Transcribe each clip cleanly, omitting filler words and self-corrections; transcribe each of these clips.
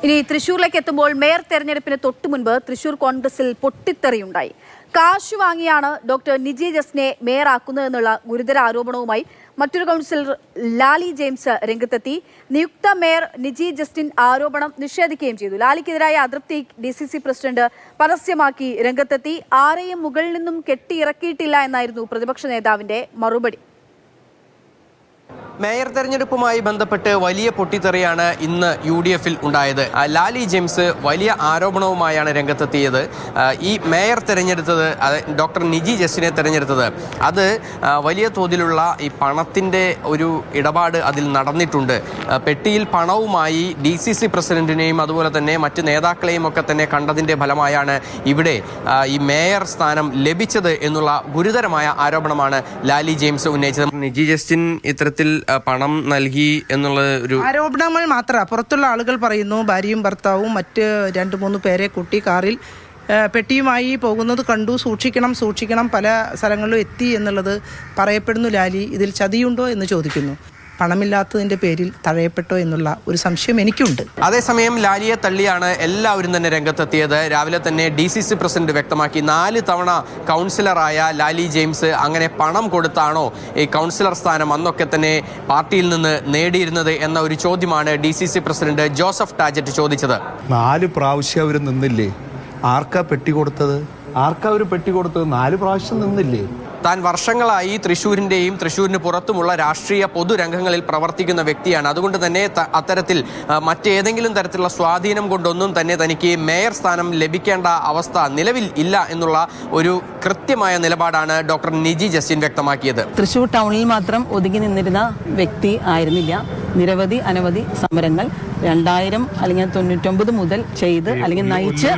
ഇനി തൃശൂരിലേക്ക് എത്തുമ്പോൾ മേയർ തെരഞ്ഞെടുപ്പിന് തൊട്ടു മുൻപ് തൃശൂർ കോൺഗ്രസിൽ പൊട്ടിത്തെറിയുണ്ടായി. കാശ് വാങ്ങിയാണ് ഡോക്ടർ നിജി ജസ്റ്റിനെ മേയറാക്കുന്നതെന്നുള്ള ഗുരുതര ആരോപണവുമായി മറ്റൊരു കൗൺസിലർ ലാലി ജെയിംസ് രംഗത്തെത്തി. നിയുക്ത മേയർ നിജി ജസ്റ്റിൻ ആരോപണം നിഷേധിക്കുകയും ചെയ്തു. ലാലിക്കെതിരായ അതൃപ്തി DCC പ്രസിഡന്റ് പരസ്യമാക്കി രംഗത്തെത്തി. ആരെയും മുകളിൽ നിന്നും കെട്ടിയിറക്കിയിട്ടില്ല എന്നായിരുന്നു പ്രതിപക്ഷ നേതാവിന്റെ മറുപടി. മേയർ തെരഞ്ഞെടുപ്പുമായി ബന്ധപ്പെട്ട് വലിയ പൊട്ടിത്തെറിയാണ് ഇന്ന് UDF-ൽ ഉണ്ടായത്. ലാലി ജെയിംസ് വലിയ ആരോപണവുമായാണ് രംഗത്തെത്തിയത്. ഈ മേയർ തെരഞ്ഞെടുത്തത്, ഡോക്ടർ നിജി ജസ്റ്റിനെ തെരഞ്ഞെടുത്തത്, അത് വലിയ തോതിലുള്ള ഈ പണത്തിൻ്റെ ഒരു ഇടപാട് അതിൽ നടന്നിട്ടുണ്ട്. പെട്ടിയിൽ പണവുമായി DCC പ്രസിഡന്റിനെയും അതുപോലെ തന്നെ മറ്റ് നേതാക്കളെയും ഒക്കെ തന്നെ കണ്ടതിൻ്റെ ഫലമായാണ് ഇവിടെ ഈ മേയർ സ്ഥാനം ലഭിച്ചത് എന്നുള്ള ഗുരുതരമായ ആരോപണമാണ് ലാലി ജെയിംസ് ഉന്നയിച്ചത്. നിജി ജസ്റ്റിൻ ഇത്തരത്തിൽ പണം നൽകി എന്നുള്ള ഒരു ആരോപണങ്ങൾ മാത്രമാണ്. പുറത്തുള്ള ആളുകൾ പറയുന്നു ഭാര്യയും ഭർത്താവും മറ്റ് 2-3 പേരെ കൂട്ടി കാറിൽ പെട്ടിയുമായി പോകുന്നത് കണ്ടു, സൂക്ഷിക്കണം, പല സ്ഥലങ്ങളിലും എത്തി എന്നുള്ളത് പറയപ്പെടുന്നു. ലാലി ഇതിൽ ചതിയുണ്ടോ എന്ന് ചോദിക്കുന്നു. പണമില്ലാത്തതിൻ്റെ പേരിൽ തഴയപ്പെട്ടോ എന്നുള്ള ഒരു സംശയം എനിക്കുണ്ട്. അതേസമയം ലാലിയെ തള്ളിയാണ് എല്ലാവരും തന്നെ രംഗത്തെത്തിയത്. രാവിലെ തന്നെ DCC പ്രസിഡന്റ് വ്യക്തമാക്കി, 4 തവണ കൗൺസിലറായ ലാലി ജെയിംസ് അങ്ങനെ പണം കൊടുത്താണോ ഈ കൗൺസിലർ സ്ഥാനം അന്നൊക്കെ തന്നെ പാർട്ടിയിൽ നിന്ന് നേടിയിരുന്നത് എന്ന ഒരു ചോദ്യമാണ് DCC പ്രസിഡന്റ് ജോസഫ് ടാജറ്റ് ചോദിച്ചത്. 4 പ്രാവശ്യം അവർ നിന്നില്ലേ? ആർക്കാ പെട്ടി കൊടുത്തത്? 4 പ്രാവശ്യം നിന്നില്ലേ? താൻ വർഷങ്ങളായി തൃശ്ശൂരിൻ്റെയും തൃശ്ശൂരിന് പുറത്തുമുള്ള രാഷ്ട്രീയ പൊതുരംഗങ്ങളിൽ പ്രവർത്തിക്കുന്ന വ്യക്തിയാണ്. അതുകൊണ്ട് തന്നെ അത്തരത്തിൽ മറ്റേതെങ്കിലും തരത്തിലുള്ള സ്വാധീനം കൊണ്ടൊന്നും തന്നെ തനിക്ക് മേയർ സ്ഥാനം ലഭിക്കേണ്ട അവസ്ഥ നിലവിൽ ഇല്ല എന്നുള്ള ഒരു കൃത്യമായ നിലപാടാണ് ഡോക്ടർ നിജി ജസ്റ്റിൻ വ്യക്തമാക്കിയത്. തൃശ്ശൂർ ടൗണിൽ മാത്രം ഒതുങ്ങി നിന്നിരുന്ന വ്യക്തി ആയിരുന്നില്ല. അനവധി സമരങ്ങൾ 2000 അല്ലെങ്കിൽ 99 മുതൽ ചെയ്ത് അല്ലെങ്കിൽ നയിച്ച്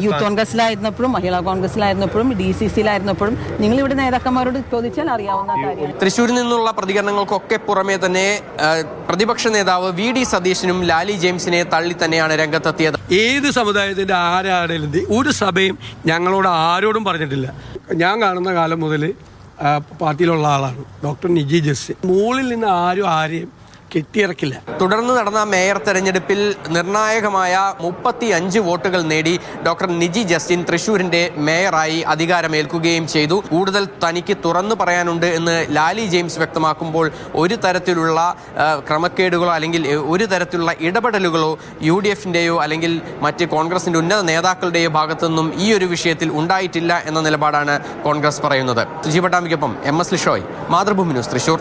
യൂത്ത് കോൺഗ്രസിലായിരുന്നപ്പോഴും മഹിളാ കോൺഗ്രസിലായിരുന്നപ്പോഴും DCC-ലായിരുന്നപ്പോഴും നിങ്ങളിവിടെ നേതാക്കന്മാരോട് ചോദിച്ചാൽ അറിയാവുന്ന കാര്യം. തൃശ്ശൂരിൽ നിന്നുള്ള പ്രതികരണങ്ങൾക്കൊക്കെ പുറമെ തന്നെ പ്രതിപക്ഷ നേതാവ് VD സതീശനും ലാലി ജെയിംസിനെ തള്ളി തന്നെയാണ് രംഗത്തെത്തിയത്. ഏത് സമുദായത്തിൻ്റെ ആരാണെങ്കിലും ഒരു സഭയും ഞങ്ങളോട് ആരോടും പറഞ്ഞിട്ടില്ല. ഞാൻ കാണുന്ന കാലം മുതൽ പാർട്ടിയിലുള്ള ആളാണ് ഡോക്ടർ നിജി ജസ്റ്റിൻ. മുകളിൽ നിന്ന് ആരെയും കെട്ടിയിറക്കില്ല. തുടർന്ന് നടന്ന മേയർ തെരഞ്ഞെടുപ്പിൽ നിർണായകമായ 35 വോട്ടുകൾ നേടി ഡോക്ടർ നിജി ജസ്റ്റിൻ തൃശ്ശൂരിന്റെ മേയറായി അധികാരമേൽക്കുകയും ചെയ്തു. കൂടുതൽ തനിക്ക് തുറന്നു പറയാനുണ്ട് എന്ന് ലാലി ജെയിംസ് വ്യക്തമാക്കുമ്പോൾ ഒരു തരത്തിലുള്ള ക്രമക്കേടുകളോ അല്ലെങ്കിൽ ഒരു തരത്തിലുള്ള ഇടപെടലുകളോ UDF-ൻ്റെയോ അല്ലെങ്കിൽ മറ്റ് കോൺഗ്രസിന്റെ ഉന്നത നേതാക്കളുടെയോ ഭാഗത്തുനിന്നും ഈ ഒരു വിഷയത്തിൽ ഉണ്ടായിട്ടില്ല എന്ന നിലപാടാണ് കോൺഗ്രസ് പറയുന്നത്. സുജി പട്ടാമ്പിക്കൊപ്പം MS ലിഷോയ്, മാതൃഭൂമി ന്യൂസ്, തൃശ്ശൂർ.